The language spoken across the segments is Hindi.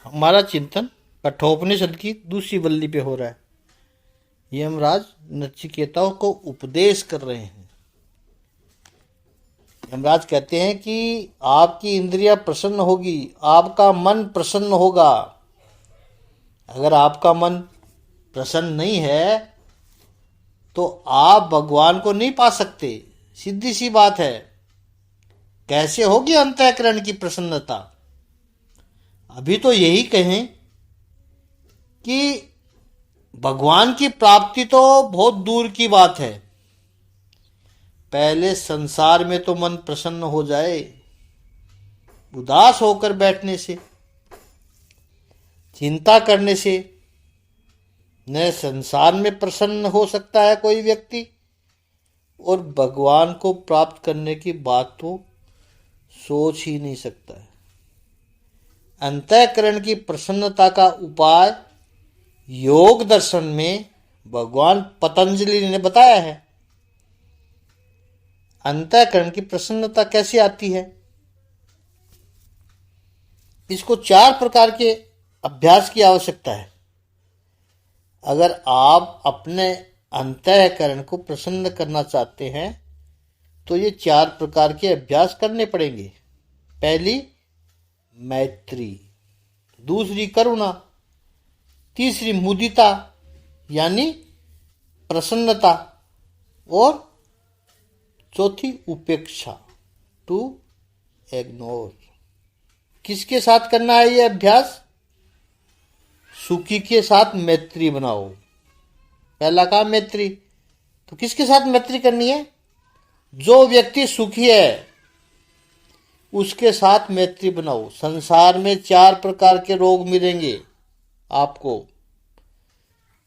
हमारा चिंतन कठोपनिषद की दूसरी वल्ली पे हो रहा है। यमराज नचिकेताओं को उपदेश कर रहे हैं। यमराज कहते हैं कि आपकी इंद्रियां प्रसन्न होगी, आपका मन प्रसन्न होगा। अगर आपका मन प्रसन्न नहीं है तो आप भगवान को नहीं पा सकते। सीधी सी बात है। कैसे होगी अंतःकरण की प्रसन्नता? अभी तो यही कहें कि भगवान की प्राप्ति तो बहुत दूर की बात है। पहले संसार में तो मन प्रसन्न हो जाए। उदास होकर बैठने से, चिंता करने से न संसार में प्रसन्न हो सकता है कोई व्यक्ति, और भगवान को प्राप्त करने की बात तो सोच ही नहीं सकता है। अंतःकरण की प्रसन्नता का उपाय योग दर्शन में भगवान पतंजलि ने बताया है। अंतःकरण की प्रसन्नता कैसे आती है? इसको 4 प्रकार के अभ्यास की आवश्यकता है। अगर आप अपने अंतःकरण को प्रसन्न करना चाहते हैं तो ये 4 प्रकार के अभ्यास करने पड़ेंगे। पहली मैत्री, दूसरी करुणा, तीसरी मुदिता यानी प्रसन्नता, और चौथी उपेक्षा, टू इग्नोर। किसके साथ करना है ये अभ्यास? सुखी के साथ मैत्री बनाओ। पहला काम मैत्री। तो किसके साथ मैत्री करनी है? जो व्यक्ति सुखी है उसके साथ मैत्री बनाओ। संसार में 4 प्रकार के रोग मिलेंगे आपको।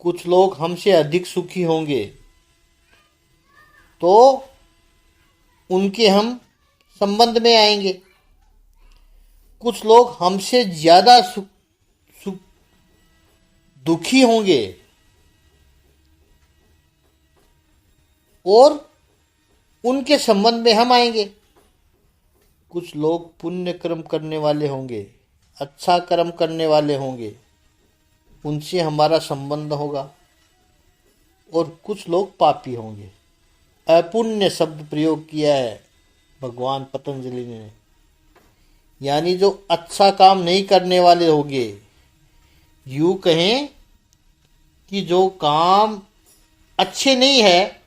कुछ लोग हमसे अधिक सुखी होंगे तो उनके हम संबंध में आएंगे। कुछ लोग हमसे ज्यादा दुखी होंगे और उनके संबंध में हम आएंगे। कुछ लोग पुण्य कर्म करने वाले होंगे, अच्छा कर्म करने वाले होंगे, उनसे हमारा संबंध होगा। और कुछ लोग पापी होंगे। अपुण्य शब्द प्रयोग किया है भगवान पतंजलि ने, यानी जो अच्छा काम नहीं करने वाले होंगे। यूं कहें कि जो काम अच्छे नहीं है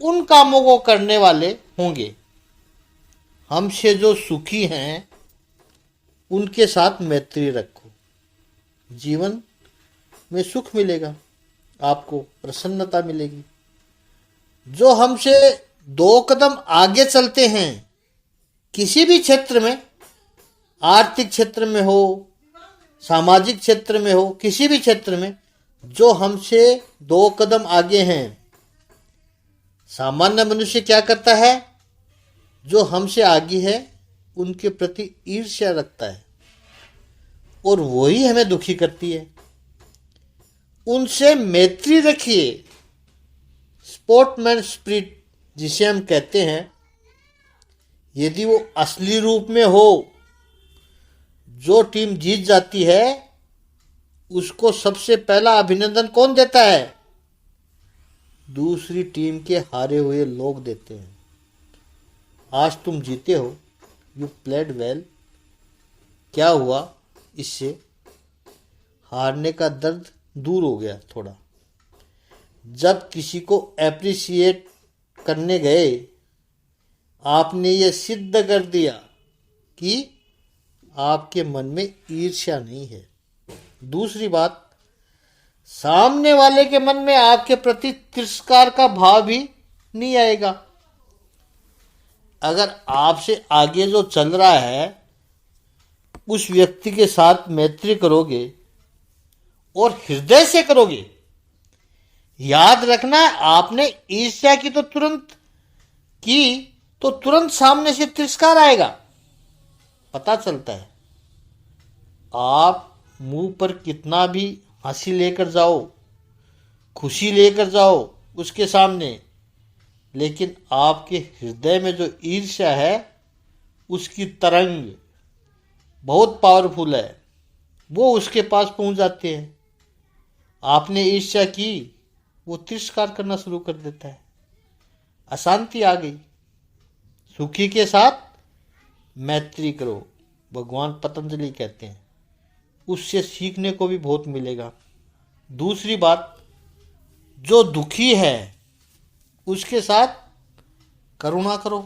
उन कामों को करने वाले होंगे। हमसे जो सुखी हैं उनके साथ मैत्री रखो। जीवन में सुख मिलेगा, आपको प्रसन्नता मिलेगी। जो हमसे 2 कदम आगे चलते हैं किसी भी क्षेत्र में, आर्थिक क्षेत्र में हो, सामाजिक क्षेत्र में हो, किसी भी क्षेत्र में जो हमसे 2 कदम आगे हैं। सामान्य मनुष्य क्या करता है? जो हमसे आगे है उनके प्रति ईर्ष्या रखता है और वही हमें दुखी करती है। उनसे मैत्री रखिए। स्पोर्टमैन स्पिरिट जिसे हम कहते हैं, यदि वो असली रूप में हो, जो टीम जीत जाती है उसको सबसे पहला अभिनंदन कौन देता है? दूसरी टीम के हारे हुए लोग देते हैं। आज तुम जीते हो, यू प्लेड वेल। क्या हुआ इससे? हारने का दर्द दूर हो गया थोड़ा। जब किसी को एप्रिशिएट करने गए, आपने ये सिद्ध कर दिया कि आपके मन में ईर्ष्या नहीं है। दूसरी बात, सामने वाले के मन में आपके प्रति तिरस्कार का भाव भी नहीं आएगा। अगर आपसे आगे जो चल रहा है उस व्यक्ति के साथ मैत्री करोगे और हृदय से करोगे, याद रखना आपने ईर्ष्या की तो तुरंत सामने से तिरस्कार आएगा। पता चलता है। आप मुंह पर कितना भी हंसी लेकर जाओ, खुशी लेकर जाओ उसके सामने, लेकिन आपके हृदय में जो ईर्ष्या है उसकी तरंग बहुत पावरफुल है, वो उसके पास पहुंच जाते हैं। आपने ईर्ष्या की, वो तिरस्कार करना शुरू कर देता है। अशांति आ गई। सुखी के साथ मैत्री करो, भगवान पतंजलि कहते हैं। उससे सीखने को भी बहुत मिलेगा। दूसरी बात, जो दुखी है उसके साथ करुणा करो।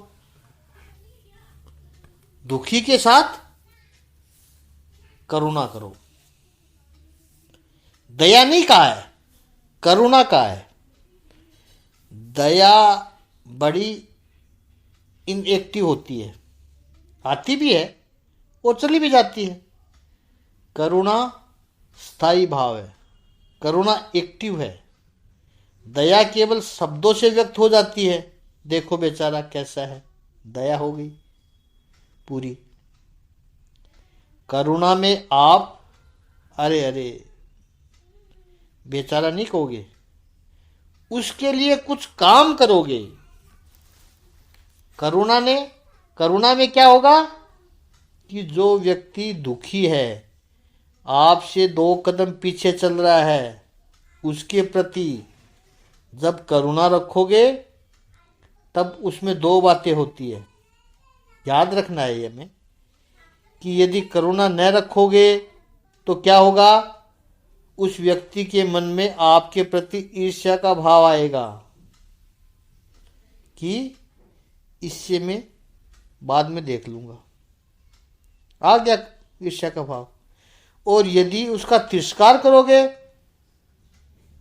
दुखी के साथ करुणा करो। दया नहीं कहा है, करुणा कहा है। दया बड़ी इनएक्टिव होती है, आती भी है और चली भी जाती है। करुणा स्थायी भाव है, करुणा एक्टिव है। दया केवल शब्दों से व्यक्त हो जाती है, देखो बेचारा कैसा है, दया हो गई पूरी। करुणा में आप अरे अरे बेचारा नहीं कहोगे, उसके लिए कुछ काम करोगे। करुणा में क्या होगा कि जो व्यक्ति दुखी है, आपसे 2 कदम पीछे चल रहा है, उसके प्रति जब करुणा रखोगे तब उसमें 2 बातें होती है। याद रखना है ये हमें कि यदि करुणा न रखोगे तो क्या होगा, उस व्यक्ति के मन में आपके प्रति ईर्ष्या का भाव आएगा कि इससे मैं बाद में देख लूंगा। आ गया ईर्ष्या का भाव। और यदि उसका तिरस्कार करोगे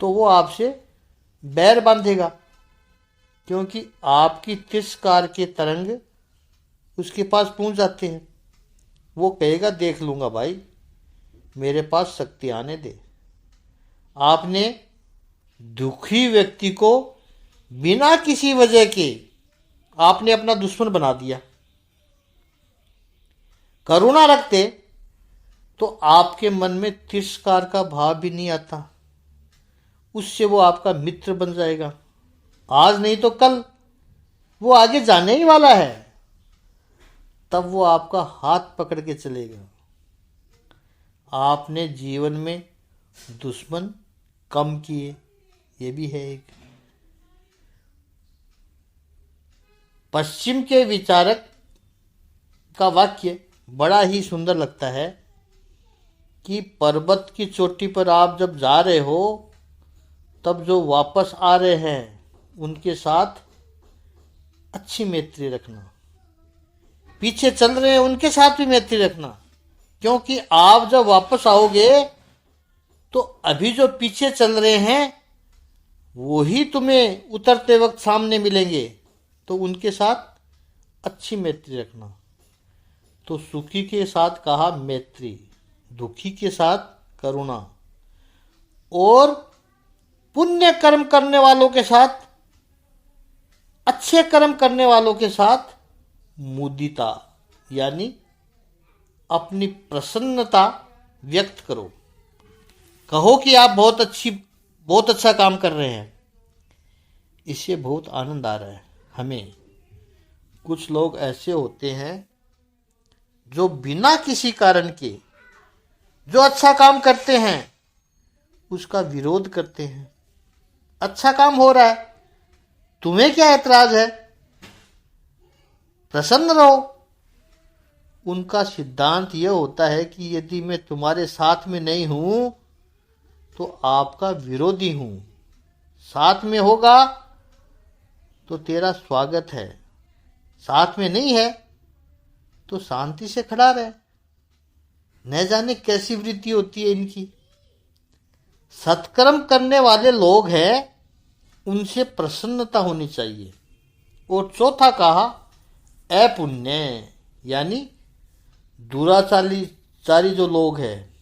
तो वो आपसे बैर बांधेगा, क्योंकि आपकी तिरस्कार के तरंग उसके पास पहुंच जाते हैं। वो कहेगा देख लूंगा भाई, मेरे पास शक्ति आने दे। आपने दुखी व्यक्ति को बिना किसी वजह के आपने अपना दुश्मन बना दिया। करुणा रखते तो आपके मन में तिरस्कार का भाव भी नहीं आता, उससे वो आपका मित्र बन जाएगा। आज नहीं तो कल वो आगे जाने ही वाला है, तब वो आपका हाथ पकड़ के चलेगा। आपने जीवन में दुश्मन कम किए, ये भी है एक। पश्चिम के विचारक का वाक्य बड़ा ही सुंदर लगता है कि पर्वत की चोटी पर आप जब जा रहे हो तब जो वापस आ रहे हैं उनके साथ अच्छी मैत्री रखना। पीछे चल रहे हैं उनके साथ भी मैत्री रखना, क्योंकि आप जब वापस आओगे तो अभी जो पीछे चल रहे हैं वो ही तुम्हें उतरते वक्त सामने मिलेंगे, तो उनके साथ अच्छी मैत्री रखना। तो सुखी के साथ कहा मैत्री, दुखी के साथ करुणा, और पुण्य कर्म करने वालों के साथ, अच्छे कर्म करने वालों के साथ मुदिता, यानी अपनी प्रसन्नता व्यक्त करो। कहो कि आप बहुत अच्छा काम कर रहे हैं, इससे बहुत आनंद आ रहा है हमें। कुछ लोग ऐसे होते हैं जो बिना किसी कारण के जो अच्छा काम करते हैं उसका विरोध करते हैं। अच्छा काम हो रहा है, तुम्हें क्या ऐतराज है, प्रसन्न रहो। उनका सिद्धांत यह होता है कि यदि मैं तुम्हारे साथ में नहीं हूं तो आपका विरोधी हूं, साथ में होगा तो तेरा स्वागत है, साथ में नहीं है तो शांति से खड़ा रहे। न जाने कैसी वृत्ति होती है इनकी। सत्कर्म करने वाले लोग हैं, उनसे प्रसन्नता होनी चाहिए। और चौथा कहा अपुण्य, यानी दुराचारी जो लोग हैं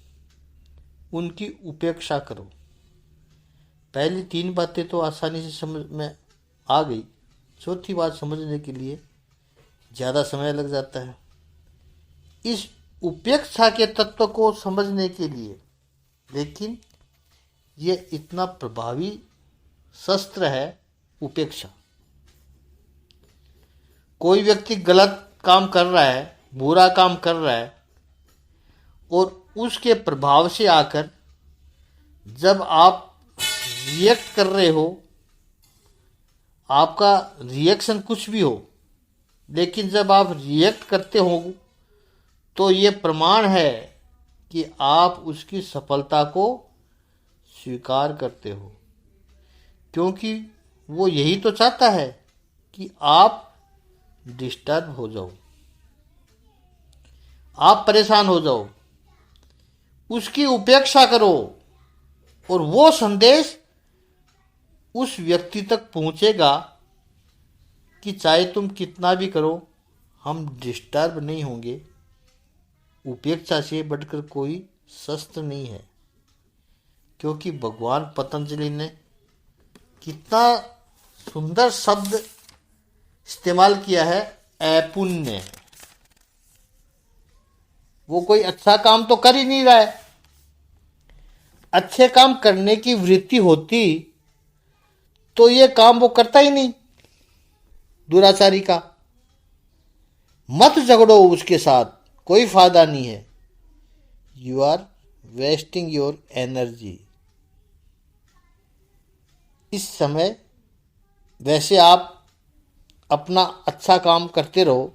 उनकी उपेक्षा करो। पहली 3 बातें तो आसानी से समझ में आ गई, चौथी बात समझने के लिए ज़्यादा समय लग जाता है। इस उपेक्षा के तत्व को समझने के लिए, लेकिन ये इतना प्रभावी शस्त्र है उपेक्षा। कोई व्यक्ति गलत काम कर रहा है, बुरा काम कर रहा है, और उसके प्रभाव से आकर जब आप रिएक्ट कर रहे हो, आपका रिएक्शन कुछ भी हो, लेकिन जब आप रिएक्ट करते हो तो ये प्रमाण है कि आप उसकी सफलता को स्वीकार करते हो, क्योंकि वो यही तो चाहता है कि आप डिस्टर्ब हो जाओ, आप परेशान हो जाओ। उसकी उपेक्षा करो और वो संदेश उस व्यक्ति तक पहुंचेगा कि चाहे तुम कितना भी करो, हम डिस्टर्ब नहीं होंगे। उपेक्षा से बढ़कर कोई शस्त्र नहीं है, क्योंकि भगवान पतंजलि ने कितना सुंदर शब्द इस्तेमाल किया है, अपुण्य। वो कोई अच्छा काम तो कर ही नहीं रहा है। अच्छे काम करने की वृत्ति होती तो ये काम वो करता ही नहीं, दुराचारी का। मत झगड़ो उसके साथ, कोई फायदा नहीं है। You are wasting your energy. इस समय वैसे आप अपना अच्छा काम करते रहो,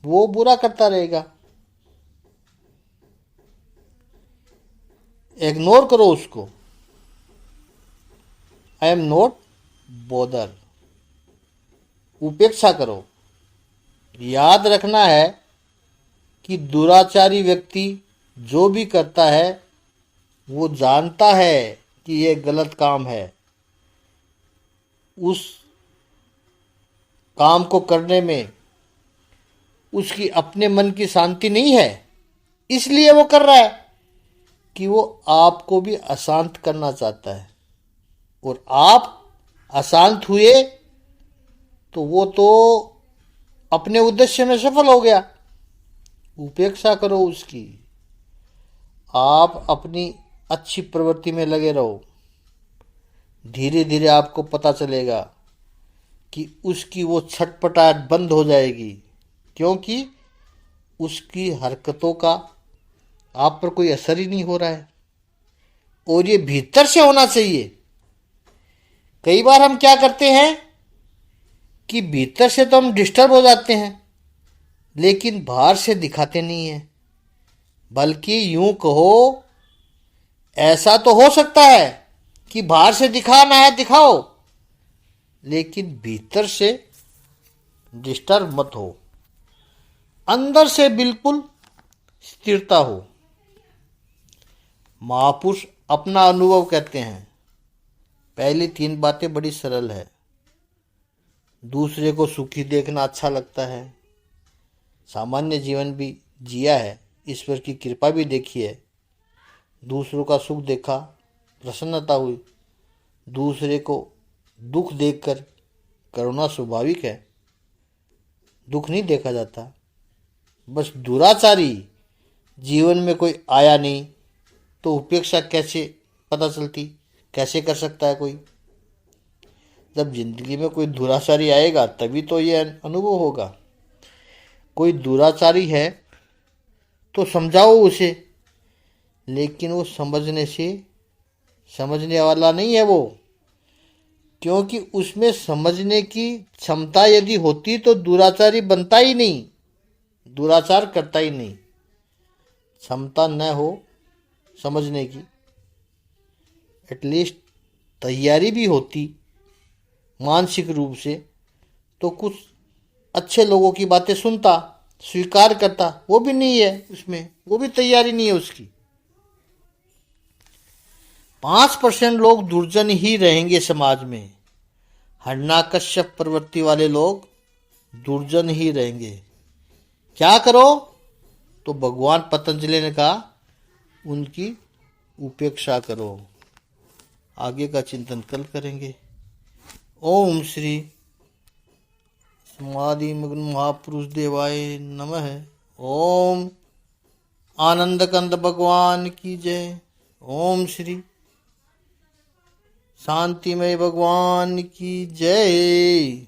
वो बुरा करता रहेगा। इग्नोर करो उसको। I am not bother. उपेक्षा करो। याद रखना है कि दुराचारी व्यक्ति जो भी करता है वो जानता है कि ये गलत काम है। उस काम को करने में उसकी अपने मन की शांति नहीं है, इसलिए वो कर रहा है कि वो आपको भी अशांत करना चाहता है, और आप अशांत हुए तो वो तो अपने उद्देश्य में सफल हो गया। उपेक्षा करो उसकी। आप अपनी अच्छी प्रवृत्ति में लगे रहो। धीरे धीरे आपको पता चलेगा कि उसकी वो छटपटाहट बंद हो जाएगी, क्योंकि उसकी हरकतों का आप पर कोई असर ही नहीं हो रहा है, और ये भीतर से होना चाहिए। कई बार हम क्या करते हैं कि भीतर से तो हम डिस्टर्ब हो जाते हैं, लेकिन बाहर से दिखाते नहीं हैं। बल्कि यूं कहो, ऐसा तो हो सकता है कि बाहर से दिखाना है दिखाओ, लेकिन भीतर से डिस्टर्ब मत हो। अंदर से बिल्कुल स्थिरता हो। महापुरुष अपना अनुभव कहते हैं। पहली 3 बातें बड़ी सरल है। दूसरे को सुखी देखना अच्छा लगता है। सामान्य जीवन भी जिया है, ईश्वर की कृपा भी देखी है। दूसरों का सुख देखा, प्रसन्नता हुई। दूसरे को दुख देखकर करुणा स्वाभाविक है। दुख नहीं देखा जाता। बस दुराचारी जीवन में कोई आया नहीं तो उपेक्षा कैसे पता चलती, कैसे कर सकता है कोई? जब जिंदगी में कोई दुराचारी आएगा तभी तो ये अनुभव होगा। कोई दुराचारी है तो समझाओ उसे, लेकिन वो समझने वाला नहीं है वो, क्योंकि उसमें समझने की क्षमता यदि होती तो दुराचारी बनता ही नहीं, दुराचार करता ही नहीं। क्षमता न हो समझने की, एटलीस्ट तैयारी भी होती मानसिक रूप से, तो कुछ अच्छे लोगों की बातें सुनता, स्वीकार करता। वो भी नहीं है उसमें, वो भी तैयारी नहीं है उसकी। 5% लोग दुर्जन ही रहेंगे समाज में। हरणाकश्यप प्रवृत्ति वाले लोग दुर्जन ही रहेंगे। क्या करो? तो भगवान पतंजलि ने कहा, उनकी उपेक्षा करो। आगे का चिंतन कल करेंगे। ओम श्री समाधि मग्न महापुरुष देवाय नमः। ओम आनंद कंद भगवान की जय। ओम श्री शांतिमय भगवान की जय।